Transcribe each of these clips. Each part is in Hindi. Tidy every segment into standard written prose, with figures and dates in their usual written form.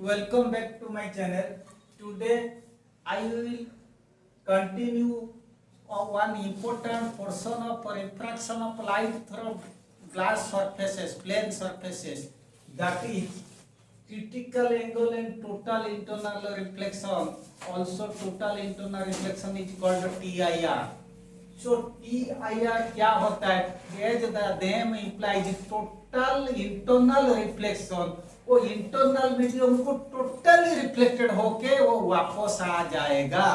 Welcome back to my channel. Today I will continue on one important portion of refraction of light through glass surfaces, plane surfaces. That is critical angle and total internal reflection. Also total internal reflection is called TIR. So TIR क्या होता है? As the name implies, total internal reflection. वो इंटरनल मीडियम को टोटली रिफ्लेक्टेड होके वो वापस आ जाएगा.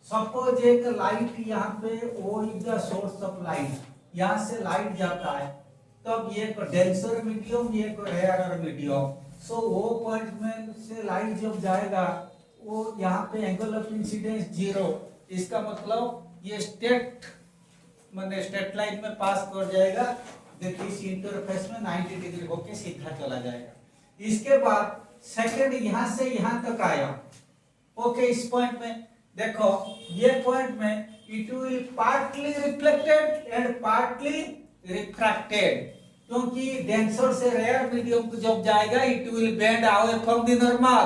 सपोज एक लाइट यहाँ पे वो is the source of light, यहाँ से लाइट जाता है, तब ये एक डेंसर मीडियम, ये एक रेयरर मीडियम. सो वो पॉइंट में से लाइट जब जाएगा वो यहाँ पे एंगल ऑफ इंसिडेंस 0. इसका मतलब ये स्ट्रेट लाइन में पास कर जाएगा. देखिए इस इंटरफेस में 90 डिग्री होके सीधा चला जाएगा. इसके बाद सेकंड यहां से यहां तक आया. ओके, इस पॉइंट में देखो, ये पॉइंट में it will partly reflected and partly refracted, क्योंकि डेंसर से रेयर मीडियम को जब जाएगा it will bend away from the normal,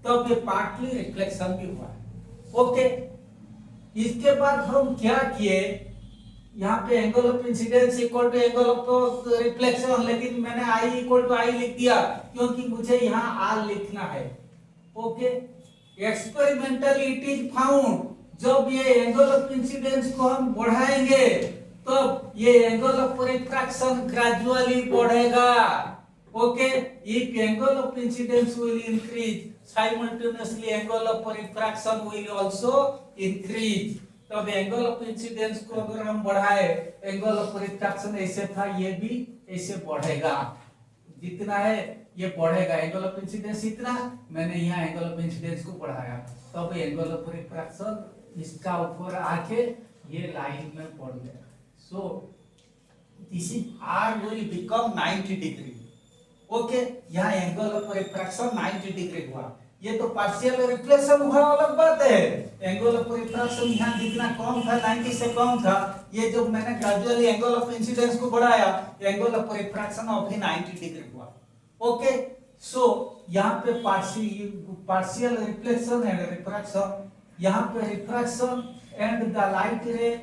तब ये पार्टली रिफ्लेक्शन भी हुआ. ओके, इसके बाद हम क्या किए, यहाँ पे angle of incidence equal to angle of reflection, लेकिन मैंने आई इक्वल टू आई लिख दिया क्योंकि मुझे यहाँ आर लिखना है. Okay, experimentally it is found, जब ये एंगल ऑफ इंसिडेंस को हम बढ़ाएंगे तब ये एंगल ऑफ रिफ्रैक्शन ग्रेजुअली बढ़ेगा. Okay, if angle of incidence will increase, simultaneously angle of refraction will also increase. तब एंगल ऑफ इंसिडेंस को अगर हम बढ़ाए, एंगल ऑफ रिफ्रैक्शन ऐसे था, ये भी ऐसे बढ़ेगा. जितना है ये बढ़ेगा. एंगल ऑफ इंसिडेंस इतना, मैंने यहाँ एंगल ऑफ इंसिडेंस को बढ़ाया, तब एंगल ऑफ रिफ्रैक्शन इसका ऊपर आके ये लाइन में पड़ गया. So this is R will become 90 degree. Okay, यहाँ एंगल ऑफ रिफ्रैक्शन 90 डिग्री हुआ. ये तो पार्शियल रिफ्लेक्शन हुआ, अलग बात है. एंगल ऑफ रिफ्रैक्शन यहाँ जितना कम था, 90 से कम था, ये जो मैंने ग्रेजुअली एंगल ऑफ इंसिडेंस को बढ़ाया, एंगल ऑफ रिफ्रैक्शन अभी 90 डिग्री हुआ. ओके, सो यहाँ पे पार्शियल रिफ्लेक्शन एंड रिफ्रैक्शन, यहाँ पे रिफ्रैक्शन एंड द लाइट रे,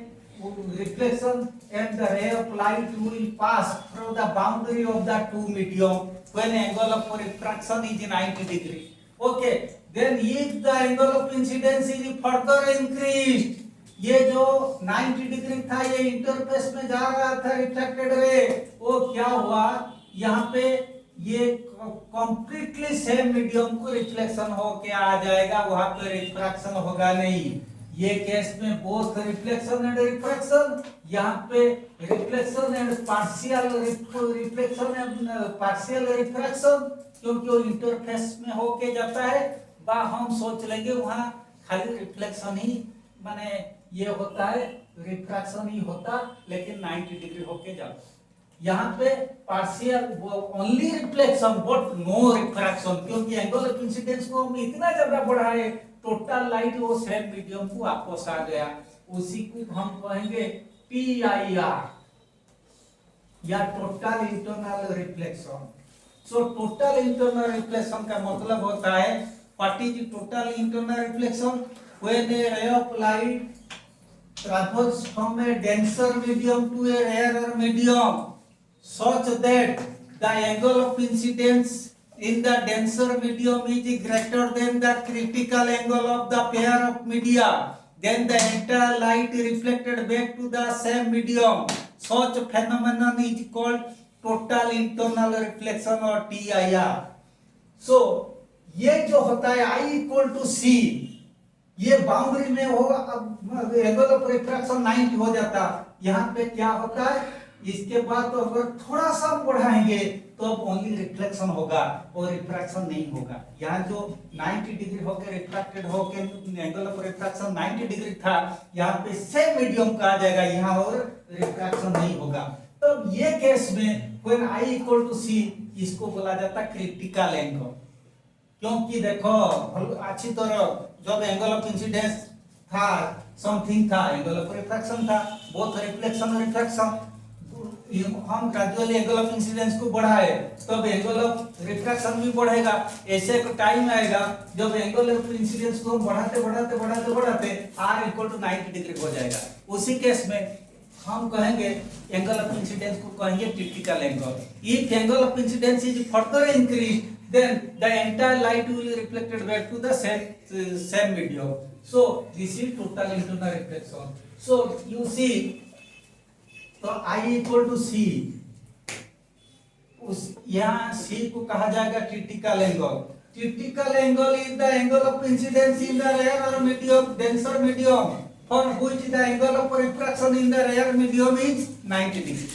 reflection and the ray of light will pass through the boundary of the two medium when angle of refraction is 90 degree. Okay, then if the angle of incidence is further increased, ये जो 90 डिग्री था ये इंटरफेस में जा रहा था रिफ्लेक्टेड रे, वो क्या हुआ, यहाँ पे ये कंप्लीटली सेम मीडियम को रिफ्लेक्शन होके आ जाएगा, वहां पे रिफ्रैक्शन होगा नहीं. ये केस में बोथ रिफ्लेक्शन एंड रिफ्रैक्शन, यहाँ पे reflection and partial reflection and partial refraction, क्योंकि वो इंटरफेस में होके जाता है. बा हम सोच लेंगे वहाँ खाली रिफ्लेक्शन ही माने ये होता है, रिफ्रैक्शन ही होता, लेकिन 90 डिग्री होके जाता. यहाँ पे partial only reflection but no refraction, क्योंकि एंगल ऑफ इंसिडेंस को हम इतना ज्यादा बढ़ाए, टोटल लाइट वो सेम मीडियम को वापस आ गया. उसी को हम कहेंगे PIR या total internal reflection. So total internal reflection का मतलब होता है, what is total internal reflection, when A ray of light travels from a denser medium to a rarer medium such that the angle of incidence in the denser medium is greater than the critical angle of the pair of media, then the entire light reflected back to the same medium. Such phenomenon is called total internal reflection or TIR. So ये जो होता है I equal to C, ये बाउंड्री में होगा. अब एंगल ऑफ रिफ्रैक्शन 90 हो जाता, यहाँ पे क्या होता है, इसके बाद तो अगर थोड़ा सा बढ़ाएंगे तो अब ओनली रिफ्लेक्शन होगा और रिफ्रैक्शन नहीं होगा. यहाँ जो 90 डिग्री होकर रिफ्रैक्टेड होकर एंगल ऑफ रिफ्रैक्शन 90 डिग्री था, यहाँ पे सेम मीडियम का आ जाएगा यहाँ और रिफ्रैक्शन नहीं होगा. तब ये केस में when I equal to C, इसको बोला जाता क्रिटिकल एंगल. क्योंकि देखो अच्छी तरह जब एंगल ऑफ इंसिडेंस था, समथिंग था, एंगल ऑफ रिफ्रैक्शन था, बोथ रिफ्लेक्शन और रिफ्रैक्शन हम ग्रेजुअली एंगल ऑफ इंसिडेंस को बढ़ाए तब एंगल ऑफ रिफ्रैक्शन भी बढ़ेगा। ऐसे एक टाइम आएगा जब एंगल ऑफ इंसिडेंस को हम बढ़ाते बढ़ाते बढ़ाते बढ़ाते r इक्वल टू 90 डिग्री हो जाएगा। उसी केस में हम कहेंगे एंगल ऑफ इंसिडेंस को कहेंगे critical angle. If angle of incidence is further increase then the entire light will be reflected back to the same medium. So this is total internal reflection. So you see, तो I equal to C, उस यहाँ C को कहा जाएगा critical angle. Critical angle is the angle of incidence in the rarer medium, denser medium, for which the angle of refraction in the rare medium is 90 degree.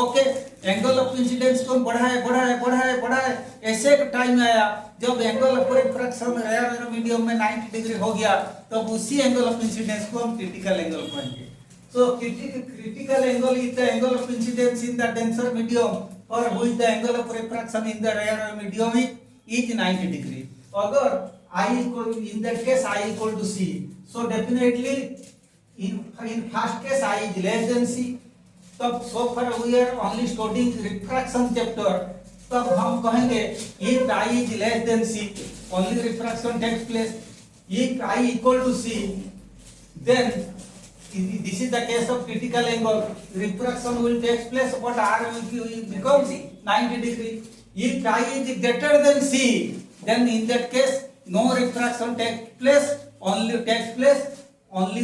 Okay, angle of incidence को बढ़ाए बढ़ाए बढ़ाए बढ़ाए ऐसे एक टाइम आया जब angle of refraction rare medium में 90 डिग्री हो गया, तब उसी एंगल ऑफ इंसिडेंस को हम क्रिटिकल एंगल कहेंगे। So critical angle is the angle of incidence in the denser medium और which the angle of refraction in the rare medium is 90 degree. अगर I equal, in that case I equal to C, so definitely in first case I is less than C, तब so far we are only studying refraction chapter, तब हम कहेंगे if I is less than C only refraction takes place, if I equal to C then this is the case of critical angle, refraction will take place but R will become 90 degree. If I is greater than C then in that case no refraction takes place, only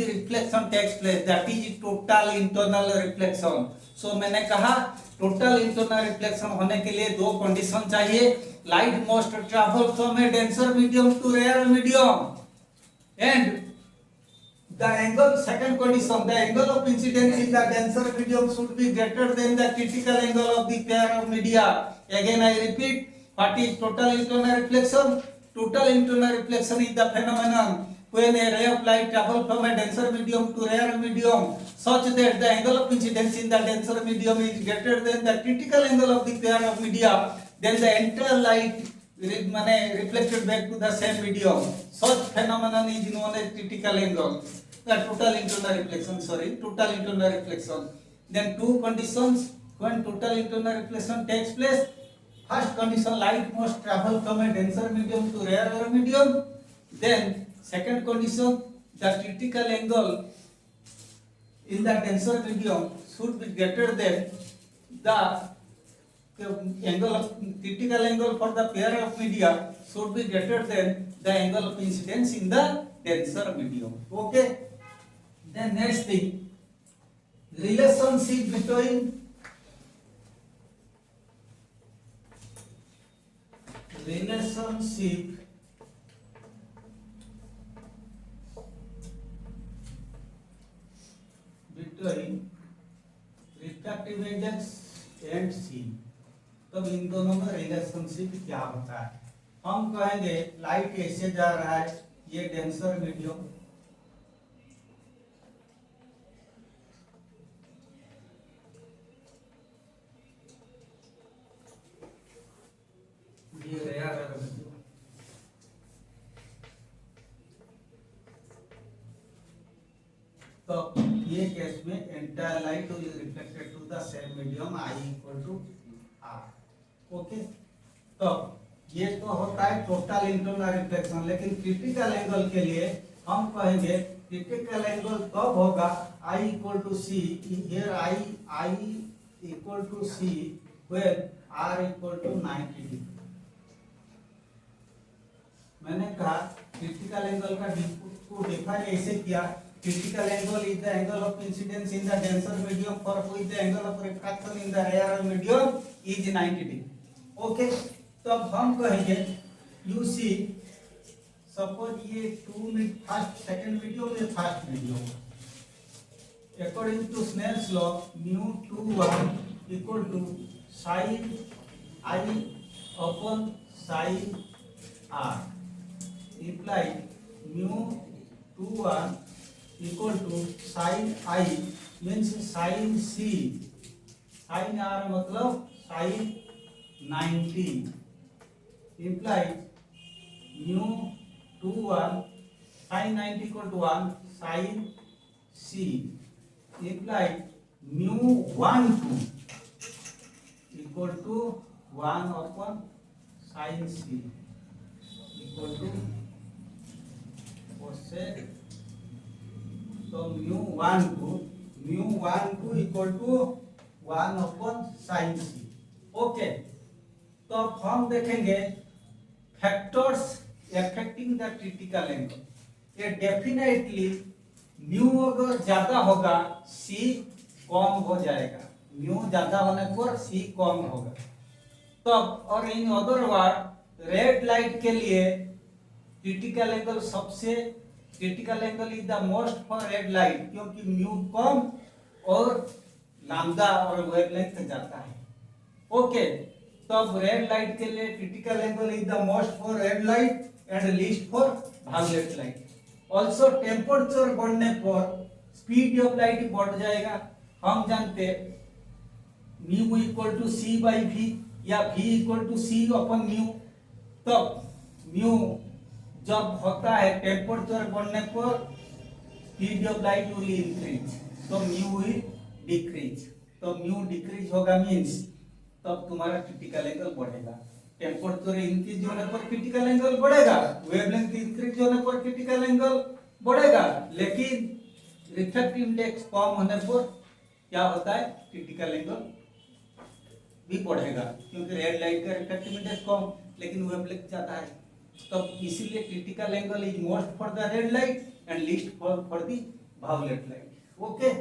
reflection takes place, that is total internal reflection. So मैंने कहा total internal reflection होने के लिए दो कंडीशन चाहिए, light must travel from a denser medium to rarer medium, and the angle, second condition, the angle of incidence in the denser medium should be greater than the critical angle of the pair of media. Again I repeat, what is total internal reflection? Total internal reflection is the phenomenon when a ray of light travels from a denser medium to rarer medium such that the angle of incidence in the denser medium is greater than the critical angle of the pair of media, then the entire light reflected back to the same medium. Such phenomenon is known as critical angle. The total internal reflection, total internal reflection. Then two conditions when total internal reflection takes place. First condition, light must travel from a denser medium to rarer medium. Then second condition, the critical angle in the denser medium should be greater than the angle of critical angle for the pair of media should be greater than the angle of incidence in the denser medium. Okay. Then next thing, relationship between refractive index and C. तब इन दोनों में रिलेशनशिप क्या होता है? हम कहेंगे लाइट ऐसे जा रहा है, ये डेंसर मीडियम, ये रेयर मीडियम, तो ये केस में entire light will reflected to the same medium I equal to R. Okay, तो ये तो होता है टोटल इंटरनल रिफ्लेक्शन, लेकिन क्रिटिकल एंगल के लिए हम कहेंगे क्रिटिकल एंगल तब होगा I equal to C, here I equal to C when R equal to 90 degree. मैंने कहा क्रिटिकल एंगल का को डिफाइन ऐसे किया, critical angle is the angle of incidence in the denser medium for which the angle of refraction in the rarer medium is 90 degree. Okay, तब हम कहेंगे you see, suppose ये 2 में फर्स्ट सेकंड मीडियम में first medium, according to Snell's law mu 21 equal to sin I upon sin R, imply mu 21 equal to sin I means sin C, sin R मतलब sin 90, implies mu 21 sin 90 equal to 1 sin C, implies mu 12 equal to 1 upon sine C equal to cosec, तो mu one two equal to 1 upon sine C. Okay, तो अब हम देखेंगे factors affecting the critical angle. ये डेफिनेटली म्यू अगर ज्यादा होगा सी कम हो जाएगा, म्यू ज्यादा होने पर सी कम होगा। तब और in other word red light के लिए क्रिटिकल एंगल सबसे critical angle is the most for red light, क्योंकि म्यू कम और लैम्डा और वेवलेंथ जाता है। ओके, तब रेड लाइट के लिए critical angle is the most for red light and least for violet light. Also temperature बढ़ने पर स्पीड ऑफ लाइट बढ़ जाएगा। हम जानते mu equal to C by V या V equal to C upon mu. तब म्यू जब होता है टेम्परेचर बढ़ने पर speed of light will increase, तो म्यू विल डिक्रीज। तो म्यू डिक्रीज होगा मींस तब तुम्हारा क्रिटिकल एंगल बढ़ेगा। टेम्परेचर इंक्रीज होने पर क्रिटिकल एंगल बढ़ेगा, वेवलेंथ इंक्रीज होने पर क्रिटिकल एंगल बढ़ेगा, लेकिन रिफ्रैक्टिव इंडेक्स कम होने पर क्या होता है, क्रिटिकल एंगल भी बढ़ेगा, क्योंकि रेड लाइट का रिफ्रैक्टिव इंडेक्स कम लेकिन वेवलेंथ ज्यादा है। तब इसीलिए critical angle is most for the red light and least for the violet light. Okay.